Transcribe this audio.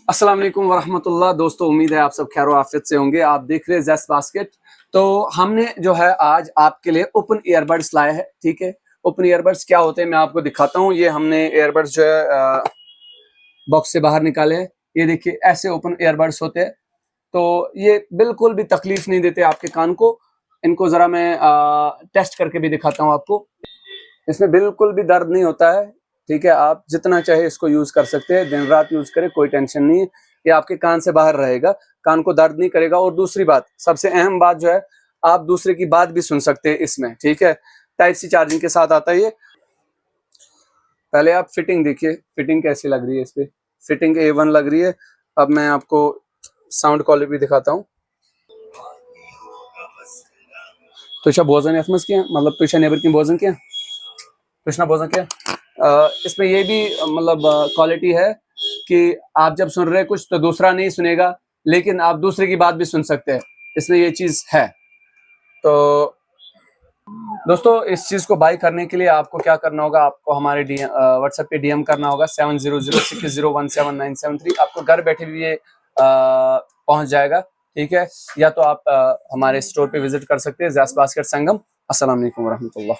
अस्सलाम वालेकुम वरहमतुल्लाह। दोस्तों, उम्मीद है आप सब खैर आफियत से होंगे। आप देख रहे हैं ज़ेस्ट बास्केट। तो हमने जो है आज आपके लिए ओपन ईयरबड्स लाए हैं। ठीक है, ओपन ईयरबड्स क्या होते हैं मैं आपको दिखाता हूँ। ये हमने ईयरबड्स जो है बॉक्स से बाहर निकाले हैं। ये देखिए, ऐसे ओपन ईयरबड्स होते हैं। तो ये बिल्कुल भी तकलीफ नहीं देते आपके कान को। इनको जरा मैं टेस्ट करके भी दिखाता हूँ आपको। इसमें बिल्कुल भी दर्द नहीं होता है। ठीक है, आप जितना चाहे इसको यूज कर सकते हैं, दिन रात यूज करें, कोई टेंशन नहीं है। ये आपके कान से बाहर रहेगा, कान को दर्द नहीं करेगा। और दूसरी बात, सबसे अहम बात जो है, आप दूसरे की बात भी सुन सकते हैं इसमें। ठीक है, टाइप सी चार्जिंग के साथ आता है ये। पहले आप फिटिंग देखिए, फिटिंग कैसी लग रही है। इस पे फिटिंग A1 लग रही है। अब मैं आपको साउंड क्वालिटी भी दिखाता हूँ। तुझा बोजन एफमस किया, मतलब तुझा नेबर की बोजन किया, कृष्णा बोजन किया। इसमें ये भी मतलब क्वालिटी है कि आप जब सुन रहे हैं कुछ तो दूसरा नहीं सुनेगा, लेकिन आप दूसरे की बात भी सुन सकते हैं। इसमें ये चीज है। तो दोस्तों, इस चीज को बाय करने के लिए आपको क्या करना होगा, आपको हमारे व्हाट्सएप पे DM करना होगा 7006017973। आपको घर बैठे भी ये पहुंच जाएगा। ठीक है, या तो आप हमारे स्टोर पे विजिट कर सकते हैं, ज़ेस्ट बास्केट संगम। अस्सलाम वालेकुम वरहमतुल्लाह।